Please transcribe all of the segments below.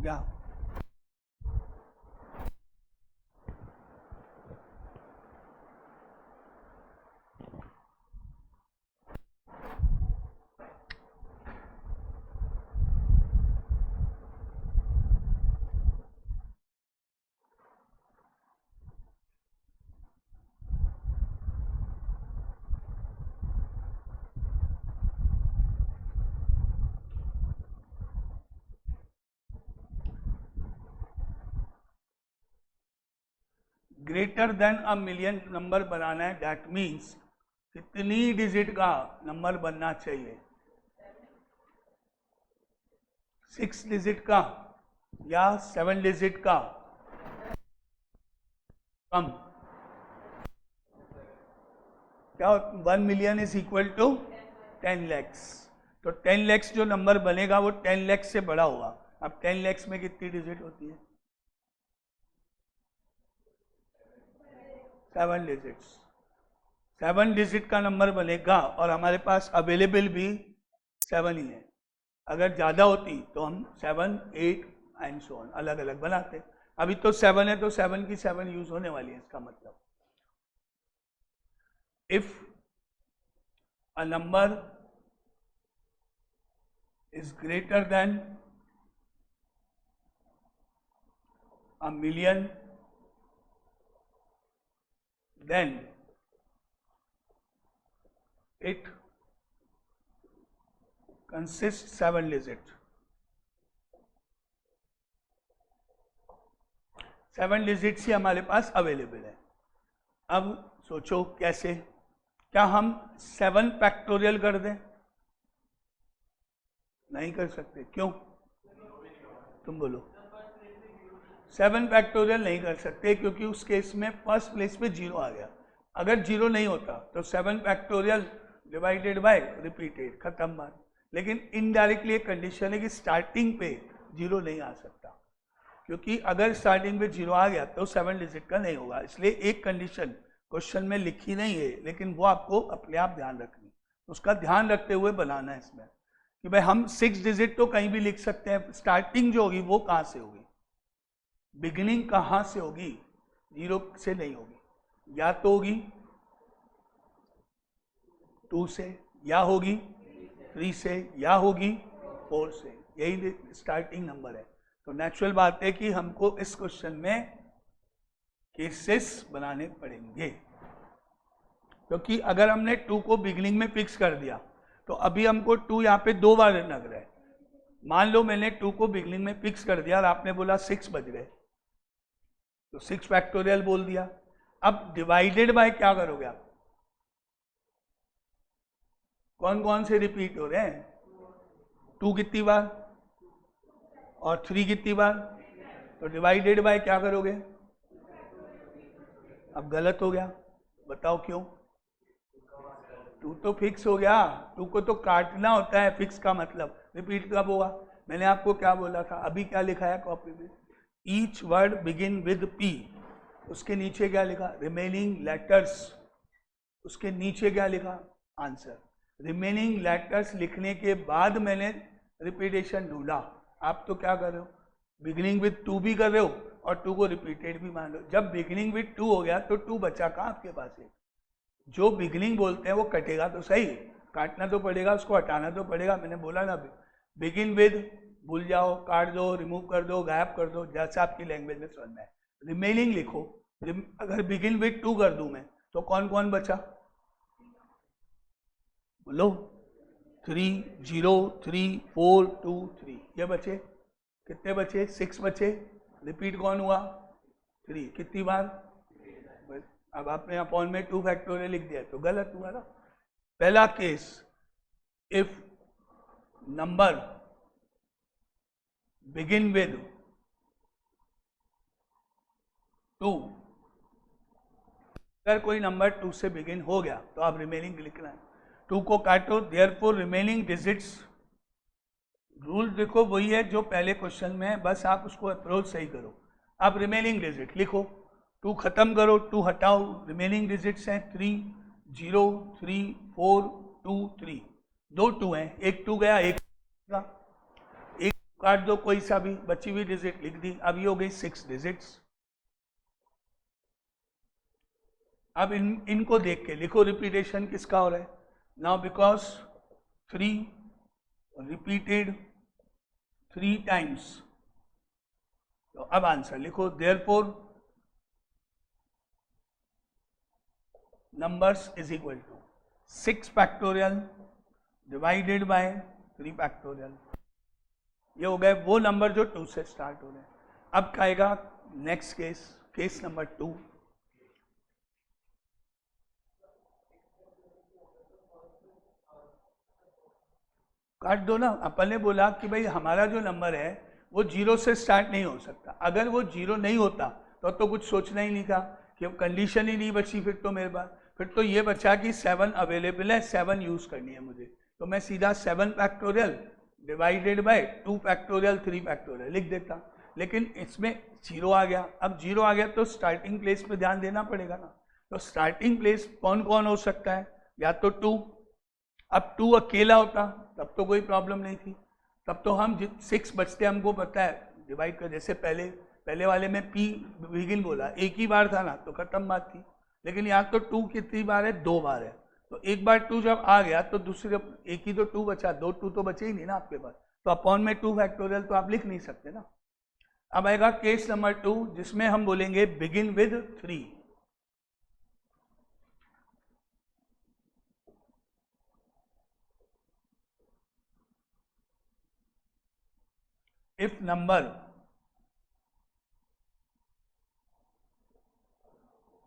क्या? Greater than a million number बनाना है, दैट मीन्स कितनी डिजिट का नंबर बनना चाहिए? 6 डिजिट का या 7 डिजिट का? कम। क्या 1 million is equal to 10 lakhs, तो 10 लैक्स जो नंबर बनेगा वो 10 लैक्स से बड़ा होगा। अब 10 लैक्स में कितनी डिजिट होती है? 7 डिजिट्स। 7 डिजिट का नंबर बनेगा और हमारे पास अवेलेबल भी 7 ही है। अगर ज़्यादा होती तो हम 7, 8 एंड सो ऑन अलग अलग बनाते। अभी तो 7 है तो 7 की 7 यूज होने वाली है। इसका मतलब if a number is greater than a million, then it consists 7 digit। 7 digits ही हमारे पास अवेलेबल है। अब सोचो कैसे? क्या हम 7 फैक्टोरियल कर दें? नहीं कर सकते। क्यों? तुम बोलो। 7 फैक्टोरियल नहीं कर सकते क्योंकि उस केस में फर्स्ट प्लेस पे 0 आ गया। अगर 0 नहीं होता तो 7 फैक्टोरियल डिवाइडेड बाय रिपीटेड, खत्म बात। लेकिन इनडायरेक्टली एक कंडीशन है कि स्टार्टिंग पे 0 नहीं आ सकता, क्योंकि अगर स्टार्टिंग पे 0 आ गया तो 7 डिजिट का नहीं होगा। इसलिए एक कंडीशन क्वेश्चन में लिखी नहीं है, लेकिन वो आपको अपने आप ध्यान रखनी, उसका ध्यान रखते हुए बनाना है इसमें कि भाई हम 6 डिजिट तो कहीं भी लिख सकते हैं, स्टार्टिंग जो होगी वो कहाँ से होगी, बिगिनिंग कहाँ से होगी? 0 से नहीं होगी, या तो होगी 2 से, या होगी 3 से, या होगी 4 से। यही स्टार्टिंग नंबर है। तो नेचुरल बात है कि हमको इस क्वेश्चन में केसेस बनाने पड़ेंगे, क्योंकि अगर हमने 2 को बिगिनिंग में फिक्स कर दिया तो अभी हमको 2 यहाँ पे 2 बार लग रहा है। मान लो मैंने 2 को बिगिनिंग में फिक्स कर दिया और आपने बोला 6 बज गए, तो 6 फैक्टोरियल बोल दिया। अब डिवाइडेड बाय क्या करोगे आप? कौन कौन से रिपीट हो रहे हैं? 2 कितनी बार और 3 कितनी बार? तो डिवाइडेड बाय क्या करोगे? अब गलत हो गया, बताओ क्यों? 2 तो फिक्स हो गया, 2 को तो काटना होता है, फिक्स का मतलब रिपीट कब होगा? मैंने आपको क्या बोला था? अभी क्या लिखा है कॉपी में? Each word begin with P, उसके नीचे क्या लिखा? Remaining letters. उसके नीचे क्या लिखा? आंसर। रिमेनिंग लेटर्स लिखने के बाद मैंने रिपीटेशन ढूंढा। आप तो क्या कर रहे हो? बिगिनिंग विद 2 भी कर रहे हो और 2 को रिपीटेड भी मान लो। जब बिगिनिंग विद 2 हो गया तो 2 बचा कहाँ आपके पास है? जो बिगिनिंग बोलते हैं वो कटेगा तो सही, काटना तो पड़ेगा, उसको हटाना तो पड़ेगा। मैंने बोला ना, बिगिन विद भूल जाओ, काट दो, रिमूव कर दो, गायब कर दो, जैसा आपकी लैंग्वेज में समझ में है। रिमेनिंग लिखो। अगर बिगिन विद 2 कर दूं मैं तो कौन कौन बचा? बोलो। 3, 0, 3, 4, 2, 3, ये बचे। कितने बचे? 6 बचे। रिपीट कौन हुआ? 3। कितनी बार? अब आपने अपॉन में 2 फैक्टोरियल लिख दिया तो गलत हुआ ना। पहला case, if number begin with 2, अगर कोई नंबर 2 से बिगिन हो गया तो आप रिमेनिंग लिखना है। 2 को काटो, देयरफॉर रिमेनिंग डिजिट्स। रूल देखो वही है जो पहले क्वेश्चन में है, बस आप उसको अप्रोच सही करो। आप रिमेनिंग डिजिट लिखो, 2 खत्म करो, 2 हटाओ, रिमेनिंग डिजिट्स हैं 3, 0, 3, 4, 2, 3। 2 2 हैं, एक 2 गया, एक काट दो कोई सा भी, बची हुई डिजिट लिख दी, अब ये हो गई 6 डिजिट्स। अब इनको देख के लिखो रिपीटेशन किसका हो रहा है। नाउ बिकॉज 3 रिपीटेड 3 टाइम्स, तो अब आंसर लिखो। Therefore numbers is equal to 6 factorial divided by 3 factorial. ये हो गए वो नंबर जो 2 से स्टार्ट हो रहे हैं। अब क्या आएगा नेक्स्ट केस, केस नंबर 2। काट दो ना। अपन ने बोला कि भाई हमारा जो नंबर है वो 0 से स्टार्ट नहीं हो सकता। अगर वो 0 नहीं होता तो कुछ सोचना ही नहीं था, कि अब कंडीशन ही नहीं बची फिर तो मेरे पास। फिर तो ये बचा कि 7 अवेलेबल है, 7 यूज करनी है मुझे, तो मैं सीधा 7 factorial divided by 2 factorial 3 factorial लिख देता। लेकिन इसमें 0 आ गया। अब 0 आ गया तो स्टार्टिंग प्लेस पे ध्यान देना पड़ेगा ना। तो स्टार्टिंग प्लेस कौन कौन हो सकता है, या तो 2। अब 2 अकेला होता तब तो कोई प्रॉब्लम नहीं थी, तब तो हम 6 बचते हमको पता है डिवाइड कर। जैसे पहले वाले में पी बिगिन बोला, एक ही बार था ना तो खत्म बात थी। लेकिन यहाँ तो 2 कितनी बार है, 2 बार है। तो एक बार 2 जब आ गया तो दूसरे एक ही तो 2 बचा, 2 2 तो बचे ही नहीं ना आपके पास। तो अपॉन में 2 फैक्टोरियल तो आप लिख नहीं सकते ना। अब आएगा केस नंबर 2 जिसमें हम बोलेंगे begin with 3। If number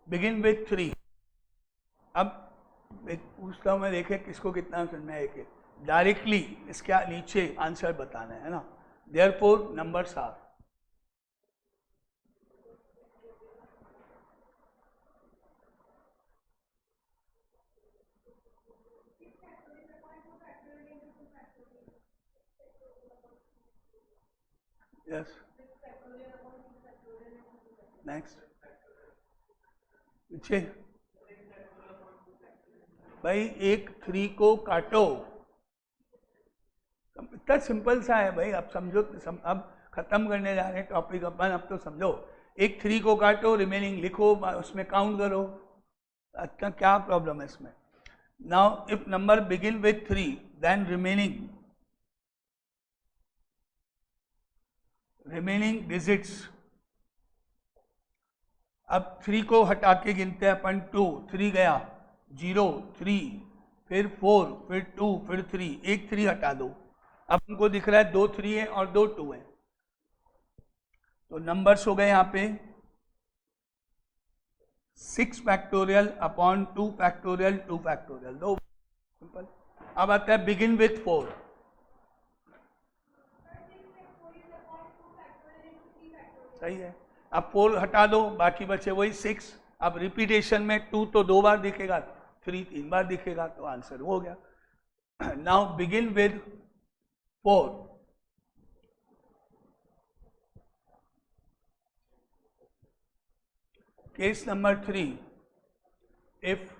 begin with 3। अब पूछता हूं मैं, देखे किसको कितना समझ में है। डायरेक्टली इसके नीचे आंसर बताना है ना। Therefore numbers are yes. Next पीछे भाई, एक 3 को काटो। इतना सिंपल सा है भाई, अब समझो। अब खत्म करने जा रहे हैं टॉपिक अपन, अब तो समझो। एक 3 को काटो, रिमेनिंग लिखो, उसमें काउंट करो। अच्छा क्या प्रॉब्लम है इसमें। Now if number begin with 3 then remaining digits. अब 3 को हटा के गिनते हैं अपन। 2 3 गया, 0 3, फिर 4, फिर 2, फिर 3, एक 3 हटा दो। अब हमको दिख रहा है 2 3 है और 2 2 है। तो नंबर्स हो गए यहाँ पे 6 फैक्टोरियल अपॉन 2 फैक्टोरियल 2 फैक्टोरियल, दो सिंपल। अब आता है बिगिन विथ 4। सही है। अब 4 हटा दो, बाकी बचे वही 6। अब रिपीटेशन में 2 तो 2 बार दिखेगा, 3 3 बार दिखेगा, तो आंसर हो गया। Now begin with 4। Case number 3, if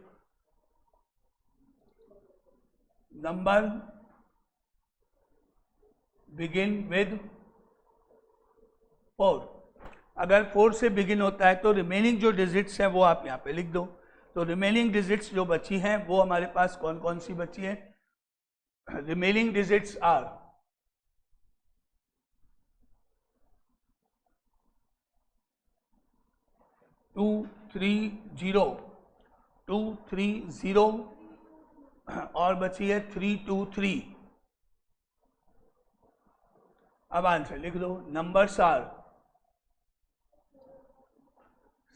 number begin with 4। अगर 4 से बिगिन होता है तो रिमेनिंग जो डिजिट्स हैं वो आप यहाँ पे लिख दो। तो रिमेनिंग डिजिट्स जो बची हैं वो हमारे पास कौन कौन सी बची है। रिमेनिंग डिजिट्स आर 2 3 0, 2 3 0 और बची है 3 2 3। अब आंसर लिख दो। Numbers are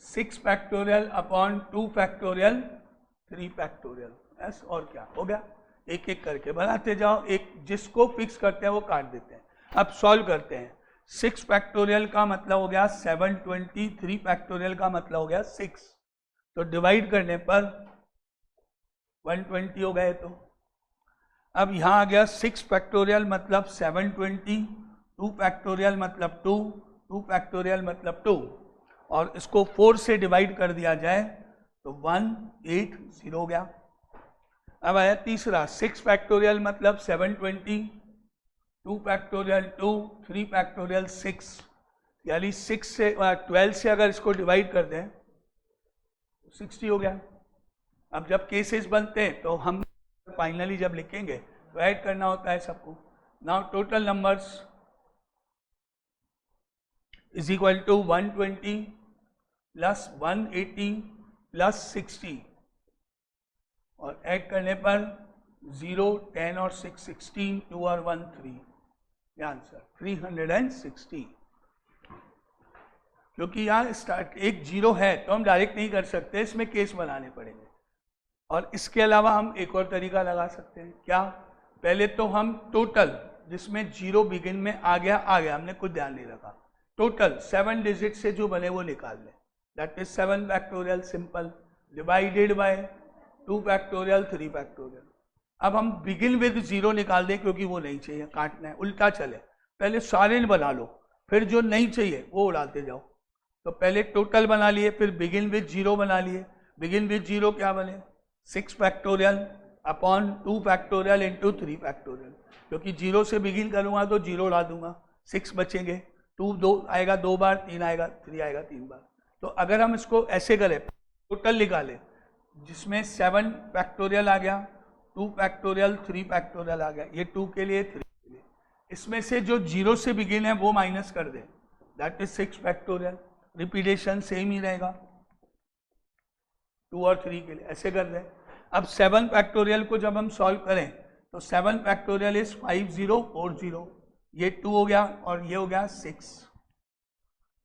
6 factorial upon 2 factorial 3 factorial. Yes, और क्या हो गया। एक एक करके बनाते जाओ, एक जिसको फिक्स करते हैं वो काट देते हैं। अब सॉल्व करते हैं। 6 फैक्टोरियल का मतलब हो गया 720, 3 फैक्टोरियल का मतलब हो गया 6। तो डिवाइड करने पर 120 हो गए। तो अब यहाँ आ गया 6 फैक्टोरियल मतलब 720, 2 फैक्टोरियल मतलब 2, 2 फैक्टोरियल मतलब 2, और इसको 4 से डिवाइड कर दिया जाए तो 180 हो गया। अब आया तीसरा, 6 फैक्टोरियल मतलब 720, 2 फैक्टोरियल 2, 3 फैक्टोरियल 6, यानी 6 से 12 से अगर इसको डिवाइड कर दें 60 हो गया। अब जब केसेस बनते हैं तो हम फाइनली जब लिखेंगे तो ऐड करना होता है सबको। Now total numbers is equal to 120 plus 180 plus 60 और ऐड करने पर 0, 10 और 6, 16, 2 और 1, 3, ये आंसर 360। क्योंकि यहाँ स्टार्ट एक 0 है तो हम डायरेक्ट नहीं कर सकते, इसमें केस बनाने पड़ेंगे। और इसके अलावा हम एक और तरीका लगा सकते हैं। क्या? पहले तो हम टोटल जिसमें 0 बिगिन में आ गया, हमने कुछ ध्यान नहीं रखा, टोटल 7 डिजिट से जो बने वो निकाल लें। That is 7 factorial simple divided by 2 factorial 3 factorial. अब हम बिगिन विद 0 निकाल दें क्योंकि वो नहीं चाहिए, काटना है, उल्टा चले, पहले सारे बना लो फिर जो नहीं चाहिए वो उड़ाते जाओ। तो पहले टोटल बना लिए, फिर बिगिन विद 0 बना लिए। बिगिन विद 0 क्या बने? 6 factorial upon 2 factorial into 3 factorial, क्योंकि 0 से बिगिन करूंगा तो 0 उड़ा दूंगा, 6 बचेंगे, 2 आएगा 2 बार, 3 आएगा, 3 आएगा 3 बार। तो अगर हम इसको ऐसे करें, टोटल निकालें जिसमें 7 फैक्टोरियल आ गया, 2 फैक्टोरियल 3 फैक्टोरियल आ गया, ये 2 के लिए 3 के लिए, इसमें से जो 0 से बिगिन है वो माइनस कर दें, that is 6 factorial. Repetition same ही रहेगा 2 और 3 के लिए, ऐसे कर दें। अब 7 फैक्टोरियल को जब हम सॉल्व करें तो 7 फैक्टोरियल इज 5040, ये 2 हो गया और ये हो गया 6,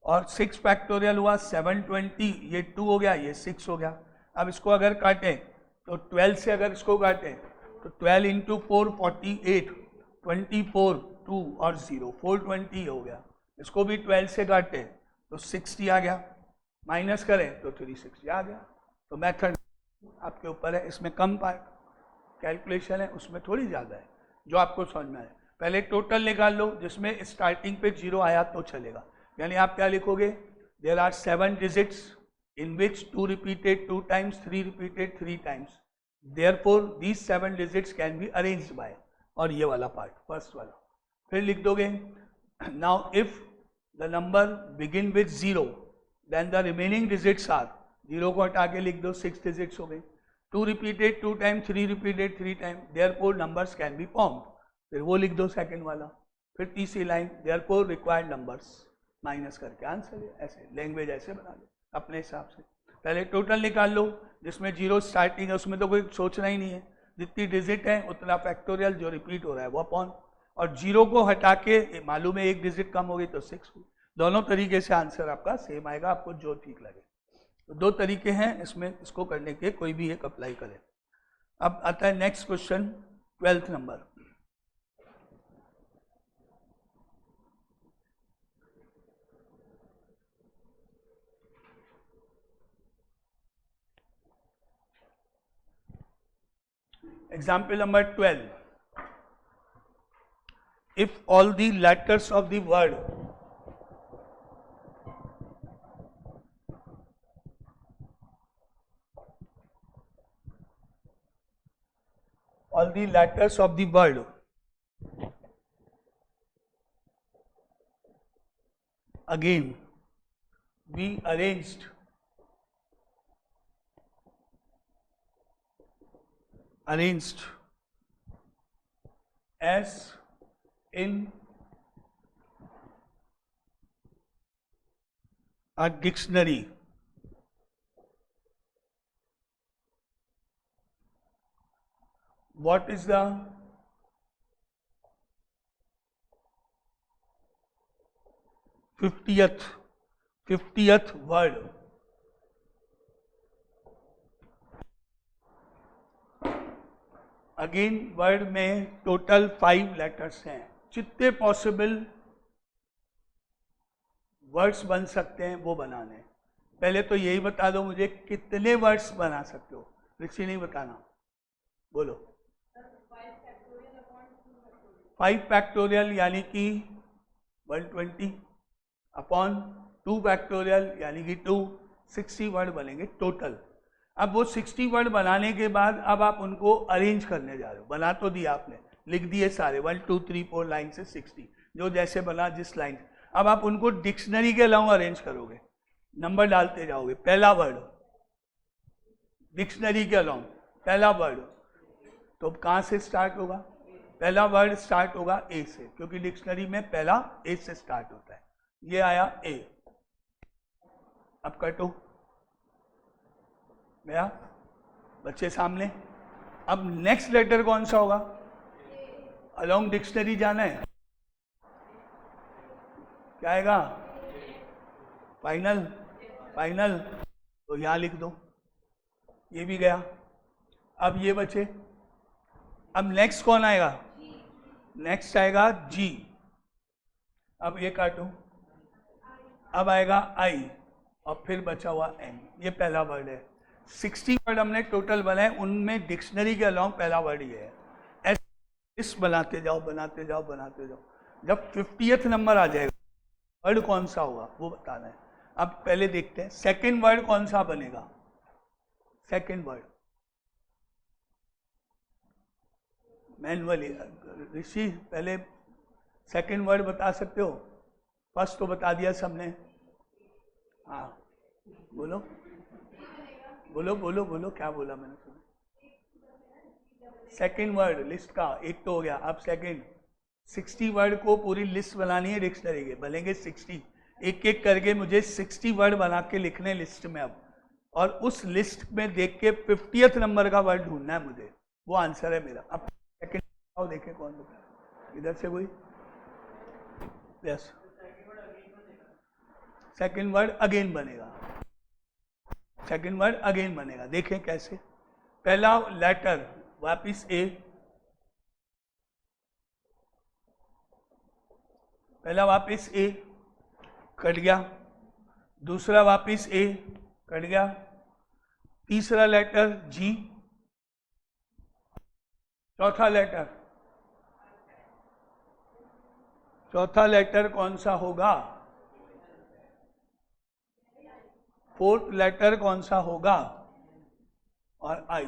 और 6 फैक्टोरियल हुआ 720, ये 2 हो गया, ये 6 हो गया। अब इसको अगर काटें तो 12 से अगर इसको काटें तो 12 इंटू 4 48, 24, 2 और 0, 420 हो गया। इसको भी 12 से काटें तो 60 आ गया, माइनस करें तो 360 आ गया। तो मेथड आपके ऊपर है, इसमें कम पार्ट कैलकुलेशन है, उसमें थोड़ी ज़्यादा है, जो आपको समझ में आए। पहले टोटल निकाल लो जिसमें स्टार्टिंग पे 0 आया तो चलेगा, यानी आप क्या लिखोगे? There are 7 digits in which 2 repeated 2 times, 3 repeated 3 times. Therefore, these 7 digits can be arranged by, और ये वाला पार्ट फर्स्ट वाला फिर लिख दोगे। Now, if the number begin with 0, then the remaining digits are, 0 को हटा के लिख दो, 6 digits हो गए। 2 repeated 2 times, 3 repeated 3 times, therefore numbers can be formed, फिर वो लिख दो सेकेंड वाला। फिर तीसरी line, therefore required numbers, minus करके आंसर है। ऐसे लैंग्वेज ऐसे बना लो अपने हिसाब से। पहले टोटल निकाल लो जिसमें 0 स्टार्टिंग है, उसमें तो कोई सोचना ही नहीं है, जितनी डिजिट है उतना फैक्टोरियल जो रिपीट हो रहा है वो अपॉन, और 0 को हटा के मालूम है 1 डिजिट कम हो गई तो 6 हुई। दोनों तरीके से आंसर आपका सेम आएगा, आपको जो ठीक लगे। तो 2 तरीके हैं इसमें, इसको करने के, कोई भी एक अप्लाई करें। अब आता है next question, 12th number. Example number 12. If all the letters of the word again be arranged as in a dictionary, what is the fiftieth word? Again word में टोटल 5 लेटर्स हैं, जितने पॉसिबल वर्ड्स बन सकते हैं वो बनाने। पहले तो यही बता दो मुझे कितने वर्ड्स बना सकते हो, ऋषि नहीं बताना, बोलो। 5 फैक्टोरियल यानी कि 120 अपॉन 2 फैक्टोरियल यानी कि 260 वर्ड बनेंगे टोटल। अब वो 60 वर्ड बनाने के बाद अब आप उनको अरेंज करने जा रहे हो, बना तो दिया आपने, लिख दिए सारे 1 2 3 4 लाइन से 60 जो जैसे बना जिस लाइन। अब आप उनको डिक्शनरी के अलावा अरेंज करोगे, नंबर डालते जाओगे। पहला वर्ड डिक्शनरी के अलावा पहला वर्ड, तो कहाँ से स्टार्ट होगा? पहला वर्ड स्टार्ट होगा ए से, क्योंकि डिक्शनरी में पहला ए से स्टार्ट होता है। ये आया ए। अब कटो गया बच्चे सामने। अब नेक्स्ट लेटर कौन सा होगा? अलोंग डिक्शनरी जाना है, क्या आएगा? फाइनल। फाइनल तो यहां लिख दो, ये भी गया। अब ये बचे। अब नेक्स्ट कौन आएगा? नेक्स्ट आएगा जी। अब ये काटो, अब आएगा आई और फिर बचा हुआ एन। ये पहला वर्ड है। 60 वर्ड हमने टोटल बनाए, उनमें डिक्शनरी के अलावा पहला वर्ड ये है। ऐसे इस बनाते जाओ बनाते जाओ बनाते जाओ, जब 50th नंबर आ जाएगा वर्ड कौन सा होगा वो बताना है। अब पहले देखते हैं सेकंड वर्ड कौन सा बनेगा। सेकंड वर्ड मैनुअली ऋषि पहले सेकंड वर्ड बता सकते हो? फर्स्ट तो बता दिया सबने। हाँ बोलो बोलो बोलो बोलो, क्या बोला मैंने सुना? सेकंड वर्ड लिस्ट का एक तो हो गया। अब सेकंड 60 वर्ड को पूरी लिस्ट बनानी है डिक्शनरी के, बनेंगे 60। एक एक करके मुझे 60 वर्ड बना के लिखने लिस्ट में अब, और उस लिस्ट में देख के 50th नंबर का वर्ड ढूंढना है मुझे, वो आंसर है मेरा। अब सेकंड आओ देखें कौन बता रहा है। इधर से कोई? यस, सेकंड वर्ड अगेन बनेगा। सेकंड वर्ड अगेन बनेगा, देखें कैसे। पहला लेटर वापिस ए, पहला वापिस ए कट गया, दूसरा वापिस ए कट गया, तीसरा लेटर जी, चौथा लेटर कौन सा होगा? फोर्थ लेटर कौन सा होगा? और आई।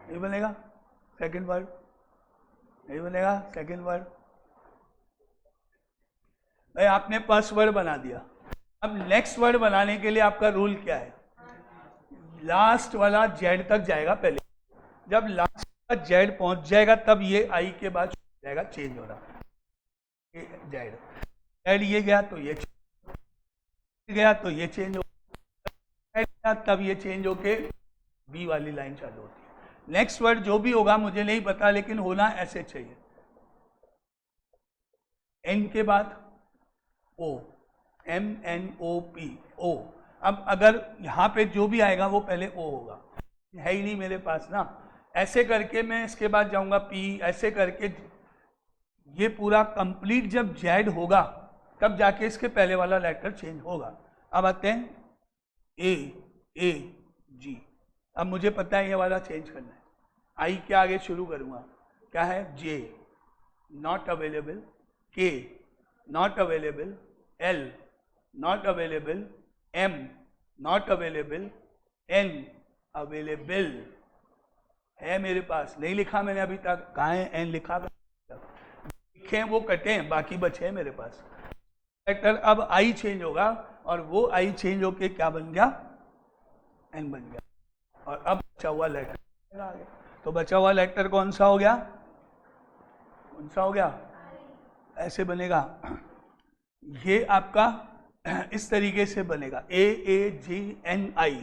नहीं बनेगा सेकंड वर्ड, नहीं बनेगा सेकंड वर्ड। भाई आपने फर्स्ट वर्ड बना दिया। अब नेक्स्ट वर्ड बनाने के लिए आपका रूल क्या है? लास्ट वाला जेड तक जाएगा पहले। जब लास्ट का जेड पहुंच जाएगा तब ये आई के बाद जाएगा चेंज हो रहा। जेड जेड ये गया तो ये गया तो ये चेंज हो गया, तब ये चेंज होके बी वाली लाइन चालू होती है। नेक्स्ट वर्ड जो भी होगा मुझे नहीं पता, लेकिन होना ऐसे चाहिए। एन के बाद ओ, MNOP ओ। अब अगर यहाँ पे जो भी आएगा वो पहले ओ होगा, है ही नहीं मेरे पास ना। ऐसे करके मैं इसके बाद जाऊंगा पी, ऐसे करके ये पूरा कंप्लीट जब जेड होगा तब जाके इसके पहले वाला लेटर चेंज होगा। अब आते हैं ए जी। अब मुझे पता है ये वाला चेंज करना है। आई के आगे शुरू करूंगा, क्या है? J not available, K not available, L not available, M not available, N available है मेरे पास। नहीं लिखा मैंने अभी तक, कहाँ है एन? लिखा लिखे वो कटे हैं, बाकी बचे हैं मेरे पास। लेटर अब आई चेंज होगा और वो आई चेंज होके क्या बन गया? एन बन गया। और अब बचा हुआ लेटर आ गया। तो बचा हुआ लेटर कौन सा हो गया? कौन सा हो गया? ऐसे बनेगा। ये आपका इस तरीके से बनेगा AAGNI।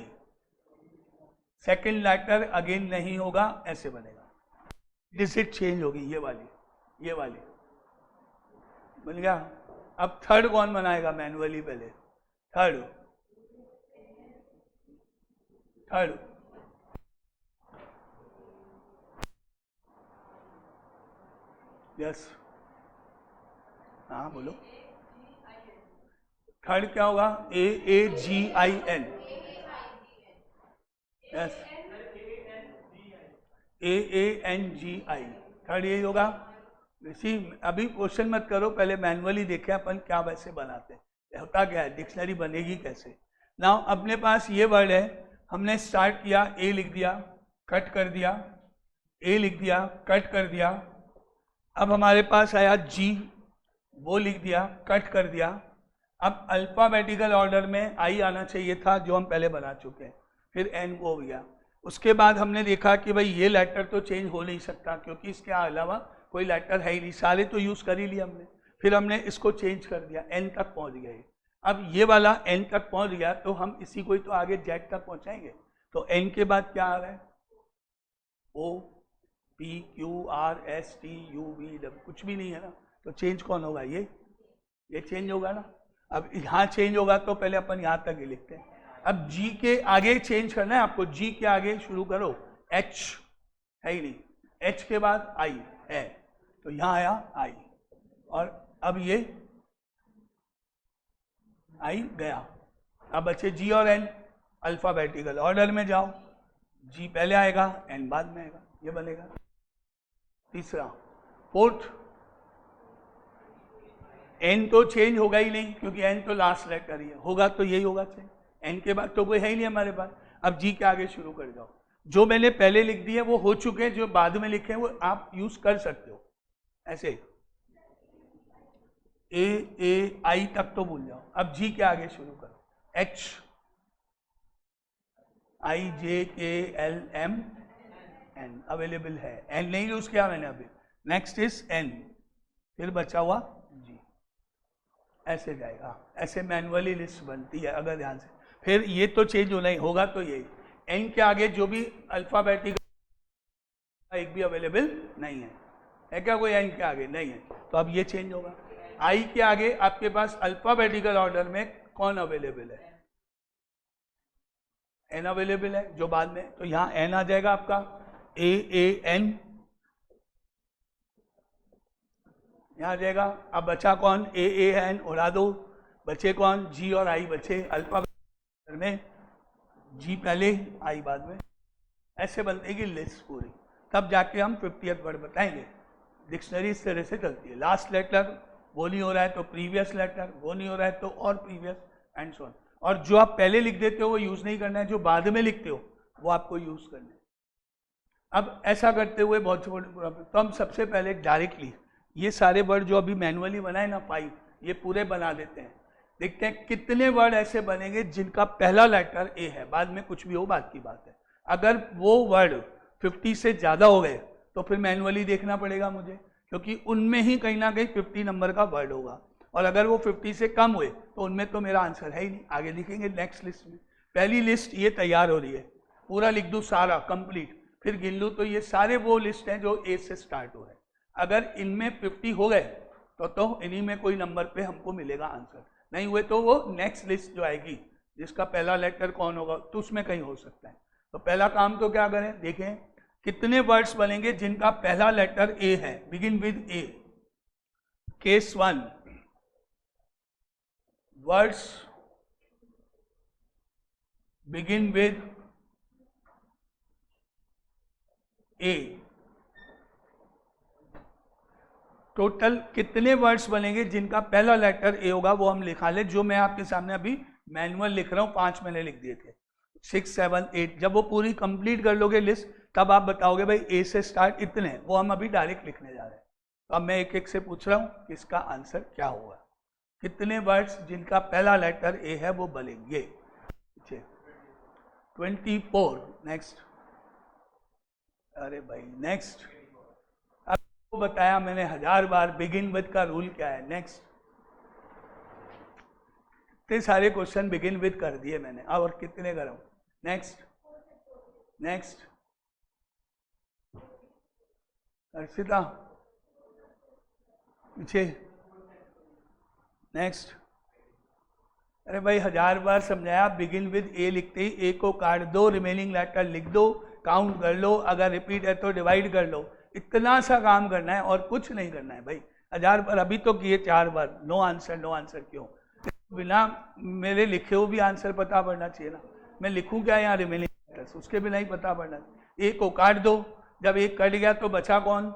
सेकेंड लेटर अगेन नहीं होगा, ऐसे बनेगा। डिजिट चेंज होगी, ये वाली बन गया। अब थर्ड कौन बनाएगा मैनुअली? पहले थर्ड यस, हाँ बोलो। थर्ड क्या होगा? AAGIN। Yes, AANGI। थर्ड यही होगा। इसी अभी क्वेश्चन मत करो, पहले मैनुअली देखें अपन क्या वैसे बनाते हैं, होता क्या है, डिक्शनरी बनेगी कैसे। नाउ अपने पास ये वर्ड है, हमने स्टार्ट किया, ए लिख दिया, कट कर दिया, ए लिख दिया, कट कर दिया। अब हमारे पास आया जी, वो लिख दिया, कट कर दिया। अब अल्फाबेटिकल ऑर्डर में आई आना चाहिए था, जो हम पहले बना चुके हैं। फिर एन वो हो गया। उसके बाद हमने देखा कि भाई ये लेटर तो चेंज हो नहीं सकता, क्योंकि इसके अलावा कोई लेटर है ही नहीं, सारे तो यूज़ कर ही लिया हमने। फिर हमने इसको चेंज कर दिया, एन तक पहुंच गए। अब ये वाला एन तक पहुंच गया तो हम इसी को ही तो आगे जेड तक पहुंचाएंगे। तो एन के बाद क्या आ रहा है? O P Q R S T U V W, कुछ भी नहीं है ना। तो चेंज कौन होगा? ये चेंज होगा ना। अब यहाँ चेंज होगा तो पहले अपन यहाँ तक ही लिखते हैं। अब जी के आगे चेंज करना है आपको, जी के आगे शुरू करो, एच है ही नहीं, एच के बाद आई है, तो यहाँ आया आई। और अब ये आई गया। अब बचे जी और एन। अल्फाबेटिकल ऑर्डर में जाओ, जी पहले आएगा, एन बाद में आएगा, ये बनेगा। तीसरा, फोर्थ, एन तो चेंज होगा ही नहीं, क्योंकि एन तो लास्ट लेटर ही है, होगा तो यही होगा चेंज। एन के बाद तो कोई है ही नहीं हमारे पास। अब जी के आगे शुरू कर जाओ। जो मैंने पहले लिख दिए वो हो चुके हैं, जो बाद में लिखे हैं वो आप यूज कर सकते हो। ऐसे ए आई तक तो भूल जाओ। अब जी के आगे शुरू करो, एच आई जे के एल एम एन अवेलेबल है, एन नहीं यूज किया मैंने अभी। नेक्स्ट इज एन, फिर बचा हुआ जी। ऐसे जाएगा, ऐसे मैनुअली लिस्ट बनती है अगर ध्यान से। फिर ये तो चेंज होना ही होगा, तो यही एन के आगे जो भी अल्फाबेटिक एक भी अवेलेबल नहीं है क्या कोई? एन के आगे नहीं है, तो अब ये चेंज होगा। आई के आगे आपके पास अल्फाबेटिकल ऑर्डर में कौन अवेलेबल है? एन अवेलेबल है, जो बाद में, तो यहां एन आ जाएगा आपका, ए एन यहां आ जाएगा। अब बचा कौन? ए एन उड़ा दो, बचे कौन? जी और आई बचे। अल्फाबेटिकल में जी पहले, आई बाद में। ऐसे बनेगी लिस्ट पूरी, तब जाके हम 50th वर्ड बताएंगे। डिक्शनरी इस तरह से चलती है, लास्ट लेटर वो नहीं हो रहा है तो प्रीवियस लेटर, वो नहीं हो रहा है तो और प्रीवियस, एंड सो ऑन। और जो आप पहले लिख देते हो वो यूज नहीं करना है, जो बाद में लिखते हो वो आपको यूज करना है। अब ऐसा करते हुए बहुत से, तो हम सबसे पहले डायरेक्टली ये सारे वर्ड जो अभी मैनुअली बनाए ना 5, ये पूरे बना देते हैं। देखते हैं कितने वर्ड ऐसे बनेंगे जिनका पहला लेटर ए है, बाद में कुछ भी हो बात की बात है। अगर वो वर्ड 50 से ज्यादा हो गए तो फिर मैनुअली देखना पड़ेगा मुझे, क्योंकि उनमें ही कहीं ना कहीं 50 नंबर का वर्ड होगा। और अगर वो 50 से कम हुए तो उनमें तो मेरा आंसर है ही नहीं। आगे लिखेंगे नेक्स्ट लिस्ट में। पहली लिस्ट ये तैयार हो रही है, पूरा लिख दूं सारा कंप्लीट, फिर गिन लूँ तो ये सारे वो लिस्ट हैं जो ए से स्टार्ट हो रहे हैं। अगर इनमें 50 हो गए तो इन्हीं में कोई नंबर पे हमको मिलेगा आंसर, नहीं हुए तो वो नेक्स्ट लिस्ट जो आएगी जिसका पहला लेटर कौन होगा तो उसमें कहीं हो सकता है। तो पहला काम तो क्या करें, देखें कितने वर्ड्स बनेंगे जिनका पहला लेटर ए है, begin with A. Case 1, words begin with A. Total कितने वर्ड्स बनेंगे जिनका पहला लेटर ए होगा वो हम लिखा ले, जो मैं आपके सामने अभी मैनुअल लिख रहा हूं, 5 मैंने लिख दिए थे, 6, 7, 8। जब वो पूरी कंप्लीट कर लोगे लिस्ट तब आप बताओगे भाई ए से स्टार्ट इतने, वो हम अभी डायरेक्ट लिखने जा रहे हैं। तो अब मैं एक एक से पूछ रहा हूं कि इसका आंसर क्या होगा। कितने वर्ड्स जिनका पहला लेटर ए है वो बनेंगे? 24। नेक्स्ट, अरे भाई नेक्स्ट, अब बताया मैंने 1000 बार बिगिन विद का रूल क्या है। नेक्स्ट, इतने सारे क्वेश्चन बिगिन विद कर दिए मैंने, और कितने कराऊं? नेक्स्ट, नेक्स्ट, अर्षिता पीछे, नेक्स्ट। अरे भाई 1000 बार समझाया, बिगिन विद ए लिखते ही ए को काट दो, रिमेनिंग लेटर लिख दो, काउंट कर लो, अगर रिपीट है तो डिवाइड कर लो। इतना सा काम करना है और कुछ नहीं करना है भाई। 1000 बार अभी तो किए 4 बार, नो आंसर नो आंसर क्यों? बिना मेरे लिखे हुए भी आंसर पता पड़ना चाहिए ना। मैं लिखूं क्या यहाँ रिमेनिंग लेटर्स, उसके बिना ही पता पड़ना चाहिए। ए को काट दो, जब एक कट गया तो बचा कौन?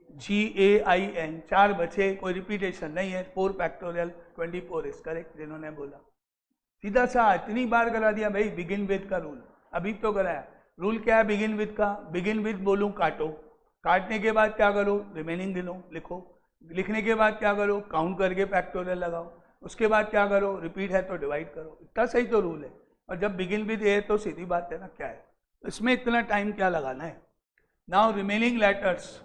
GAIN, 4 बचे, कोई रिपीटेशन नहीं है। 4 फैक्टोरियल 24 इज करेक्ट जिन्होंने बोला। सीधा सा इतनी बार करा दिया भाई बिगिन विद का रूल, अभी तो कराया। रूल क्या है बिगिन विद का? बिगिन विद बोलूँ काटो, काटने के बाद क्या करो? रिमेनिंग गिनो, लिखो, लिखने के बाद क्या करो? काउंट करके फैक्टोरियल लगाओ, उसके बाद क्या करो? रिपीट है तो डिवाइड करो। इतना सही तो रूल है। और जब बिगिन विद ए तो सीधी बात है ना, क्या है इसमें इतना टाइम क्या लगाना है? नाउ रिमेनिंग लेटर्स,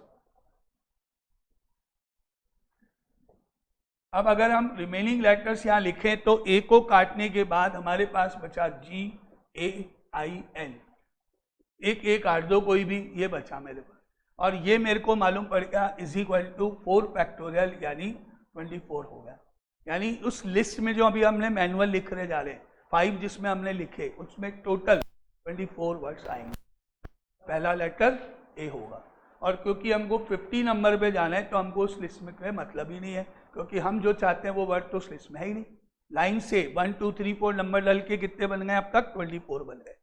अब अगर हम रिमेनिंग लेटर्स यहाँ लिखें तो ए को काटने के बाद हमारे पास बचा GAIN, एक ए काट दो कोई भी, ये बचा मेरे पास, और ये मेरे को मालूम पड़ गया इज इक्वल टू 4 फैक्टोरियल यानी 24 हो गया। यानी उस लिस्ट में जो अभी हमने मैनुअल लिख रहे जा रहे हैं 5 जिसमें हमने लिखे, उसमें टोटल 24 वर्ड्स आएंगे, पहला लेटर ए होगा। और क्योंकि हमको 50 नंबर पे जाना है तो हमको उस लिस्ट में कोई मतलब ही नहीं है, क्योंकि हम जो चाहते हैं वो वर्ड तो उस लिस्ट में है ही नहीं। लाइन से 1 2 3 4 नंबर डाल के कितने बन गए अब तक? 24 बन गए।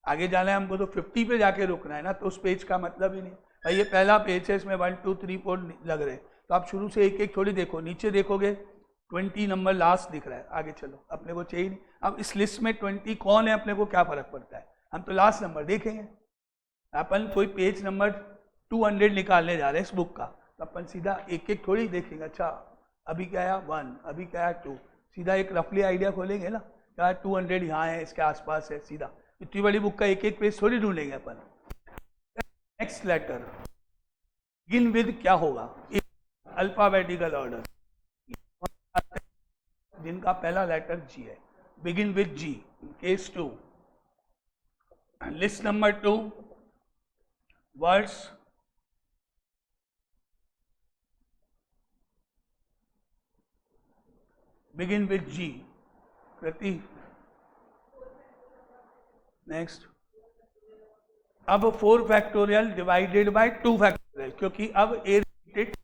आगे जाना है हमको तो 50 पे जाके रुकना है ना, तो उस पेज का मतलब ही नहीं। भाई ये पहला पेज है, इसमें 1 2 3 4 लग रहे हैं, तो आप शुरू से एक एक थोड़ी देखो, नीचे देखोगे 20 नंबर लास्ट दिख रहा है, आगे चलो, अपने को चाहिए नहीं। अब इस लिस्ट में 20 कौन है अपने को क्या फर्क पड़ता है, हम तो लास्ट नंबर देखेंगे। अपन कोई पेज नंबर 200 निकालने जा रहे हैं इस बुक का, तो अपन सीधा एक एक थोड़ी देखेंगे, अच्छा अभी क्या आया 1, अभी क्या आया 2, सीधा एक रफली आइडिया खोलेंगे ना, क्या 200 यहाँ है, इसके आसपास है, सीधा। इतनी बड़ी बुक का एक एक पेज थोड़ी ढूंढेंगे अपन। नेक्स्ट लेटर बिगिन विद क्या होगा? अल्फाबेटिकल ऑर्डर, जिनका पहला लेटर जी है, begin with G. Case 2, list number 2, words begin with G. कृति नेक्स्ट। अब 4 फैक्टोरियल डिवाइडेड बाय 2 फैक्टोरियल, क्योंकि अब ए रिपीटेड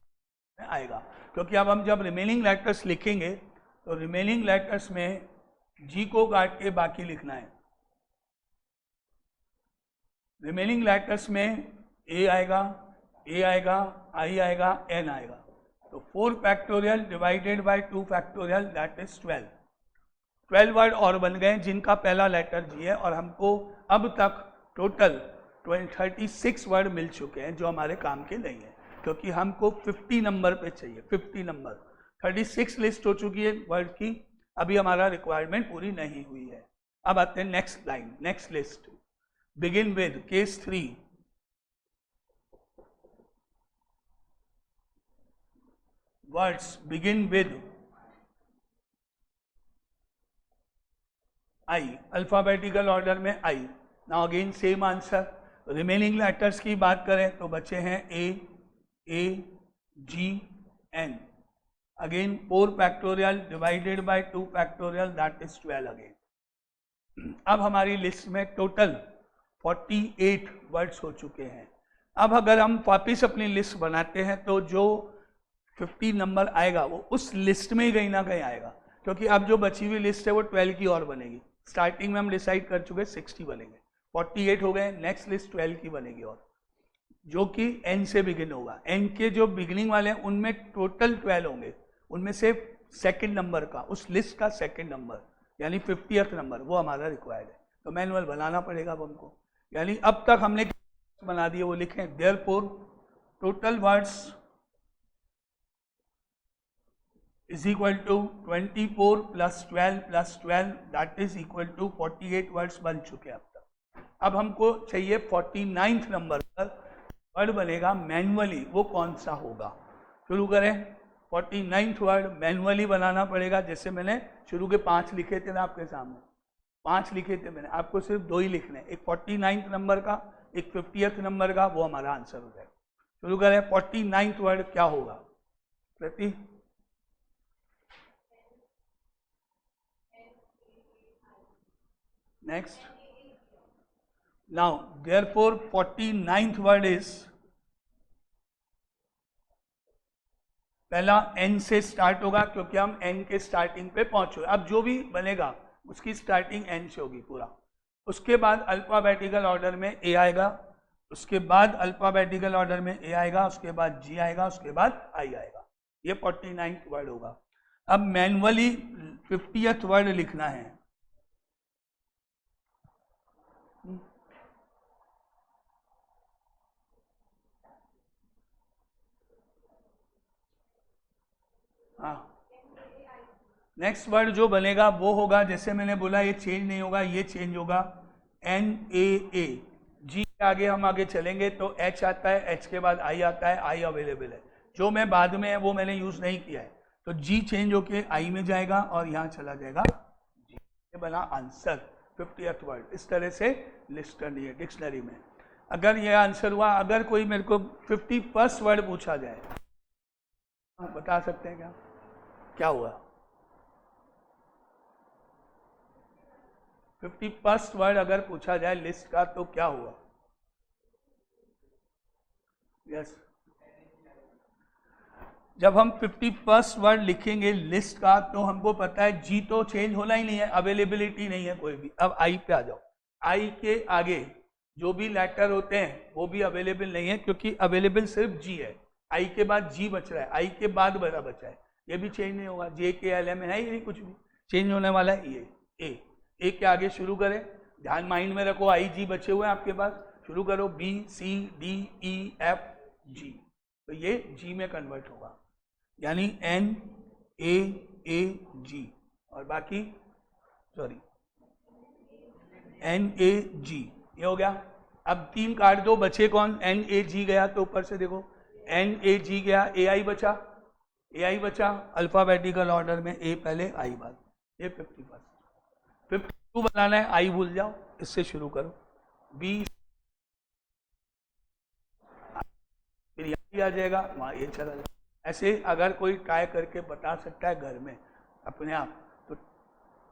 आएगा, क्योंकि अब हम जब रिमेनिंग लेटर्स लिखेंगे तो रिमेनिंग लेटर्स में जी को काट के बाकी लिखना है। रिमेनिंग लेटर्स में ए आएगा, ए आएगा, आई आएगा, एन आएगा, तो 4 factorial divided by 2 factorial that is 12। 12 word और बन गए जिनका पहला लेटर जी है, और हमको अब तक टोटल 36 वर्ड मिल चुके हैं जो हमारे काम के नहीं है, क्योंकि हमको 50 नंबर पे चाहिए। 50 नंबर, 36 लिस्ट हो चुकी है वर्ड की, अभी हमारा रिक्वायरमेंट पूरी नहीं हुई है। अब आते हैं next line, next list, begin with. Case 3, words begin with I, alphabetical order में I. Now again same answer. Remaining letters की बात करें तो बचे हैं A G N, again 4 factorial divided by 2 factorial that is 12 again. अब हमारी list में टोटल 48 वर्ड्स हो चुके हैं। अब अगर हम वापिस अपनी लिस्ट बनाते हैं तो जो 50 नंबर आएगा वो उस लिस्ट में ही कहीं ना कहीं आएगा, क्योंकि अब जो बची हुई लिस्ट है वो 12 की और बनेगी। स्टार्टिंग में हम डिसाइड कर चुके 60 बनेंगे, 48 हो गए, नेक्स्ट लिस्ट 12 की बनेगी, और जो कि एन से बिगिन होगा। एन के जो बिगिनिंग वाले हैं उनमें टोटल 12 होंगे, उनमें से सेकंड नंबर का, उस लिस्ट का सेकंड नंबर यानी 50th नंबर वो हमारा रिक्वायर्ड है, तो मैनुअल बनाना पड़ेगा अब हमको। यानी अब तक हमने बना दिए वो लिखें, therefore total words is equal to 24 plus 12 plus 12 that is equal to 48 words बन चुके हैं अब तक। अब हमको चाहिए 49th नंबर पर वर्ड बनेगा मैनुअली, वो कौन सा होगा? शुरू करें। 49th वर्ड मैनुअली बनाना पड़ेगा, जैसे मैंने शुरू के 5 लिखे थे ना आपके सामने, 5 लिखे थे मैंने, आपको सिर्फ 2 ही लिखने, एक 49th नंबर का, एक 50th नंबर का, वो हमारा आंसर हो जाएगा। शुरू करें। 49th वर्ड क्या होगा प्रति? Next. Now, therefore, 49th word is, पहला n से स्टार्ट होगा क्योंकि हम n के स्टार्टिंग पे पहुंचे। अब जो भी बनेगा उसकी स्टार्टिंग n से होगी पूरा। उसके बाद अल्फाबेटिकल ऑर्डर में a आएगा, उसके बाद अल्फाबेटिकल ऑर्डर में a आएगा, उसके बाद g आएगा, उसके बाद i आएगा। ये 49th वर्ड होगा। अब मैनुअली 50th वर्ड लिखना है। हाँ, नेक्स्ट वर्ड जो बनेगा वो होगा, जैसे मैंने बोला ये चेंज नहीं होगा, ये चेंज होगा, NAA। जी के आगे हम आगे चलेंगे तो H आता है, H के बाद I आता है, I अवेलेबल है। जो मैं बाद में है वो मैंने यूज नहीं किया है, तो जी चेंज होके I में जाएगा और यहाँ चला जाएगा जी। ये बना आंसर 50th वर्ड। इस तरह से लिस्ट करनी है डिक्शनरी में। अगर ये आंसर हुआ, अगर कोई मेरे को 51st वर्ड पूछा जाए, बता सकते हैं क्या हुआ? 51st वर्ड अगर पूछा जाए लिस्ट का तो क्या हुआ? यस, जब हम 51st वर्ड लिखेंगे लिस्ट का तो हमको पता है जी तो चेंज होना ही नहीं है, अवेलेबिलिटी नहीं है कोई भी। अब आई पे आ जाओ, आई के आगे जो भी लेटर होते हैं वो भी अवेलेबल नहीं है, क्योंकि अवेलेबल सिर्फ जी है। आई के बाद जी बच रहा है, आई के बाद बड़ा बचा है, ये भी चेंज नहीं होगा। जे के एल एम है ही नहीं, कुछ भी चेंज होने वाला है। ये ए के आगे शुरू करें, ध्यान माइंड में रखो, आई जी बचे हुए हैं आपके पास, शुरू करो B C D E F G, तो ये जी में कन्वर्ट होगा, यानी एन ए जी, और बाकी सॉरी एन ए जी, ये हो गया। अब 3 काट दो, बचे कौन? एन ए जी गया तो ऊपर से देखो एन ए जी गया, ए आई बचा, ए आई बचा, अल्फाबेटिकल ऑर्डर में ए पहले आई बाद, ये 51st। 52 बनाना है, आई भूल जाओ, इससे शुरू करो, बी फिर यहाँ आ जाएगा, वहाँ ये चला जाएगा। ऐसे अगर कोई ट्राई करके बता सकता है घर में अपने आप, तो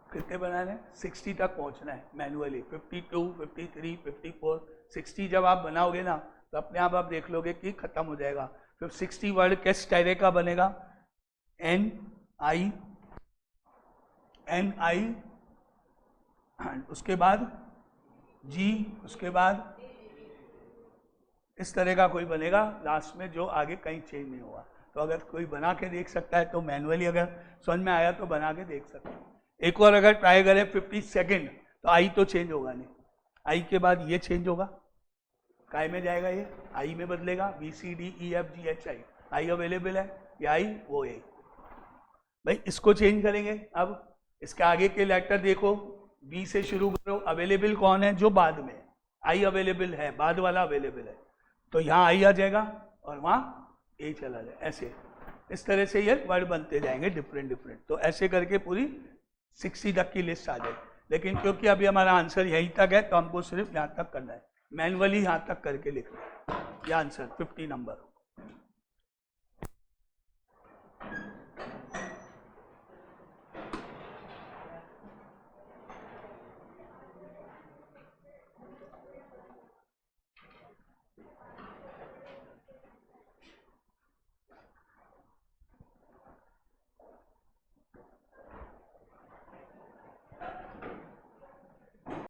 कितने बनाने हैं? 60 तक पहुँचना है मैनुअली। 52, 53, 54, 60 जब आप बनाओगे ना तो अपने आप देख लोगे कि खत्म हो जाएगा। फिर 60 वर्ड किस टाइप का बनेगा? एन आई, उसके बाद जी, उसके बाद इस तरह का कोई बनेगा लास्ट में, जो आगे कहीं चेंज नहीं होगा। तो अगर कोई बना के देख सकता है तो मैनुअली अगर समझ में आया तो बना के देख सकता है। एक और अगर ट्राई करें 52nd, तो आई तो चेंज होगा नहीं, आई के बाद ये चेंज होगा, काय में जाएगा, ये आई में बदलेगा, B C D E F G H I, I available है, ये आई वो ए। भाई इसको चेंज करेंगे। अब इसके आगे के लेटर देखो, बी से शुरू करो, अवेलेबल कौन है? जो बाद में, आई अवेलेबल है, बाद वाला अवेलेबल है, तो यहाँ आई आ जाएगा और वहाँ ए चला जाए। ऐसे इस तरह से ये वर्ड बनते जाएंगे डिफरेंट। तो ऐसे करके पूरी 60 तक की लिस्ट आ जाए। लेकिन क्योंकि अभी हमारा आंसर यहीं तक है तो हमको सिर्फ यहाँ तक करना है, मैनुअली यहाँ तक करके लिखना है। ये आंसर 50 नंबर।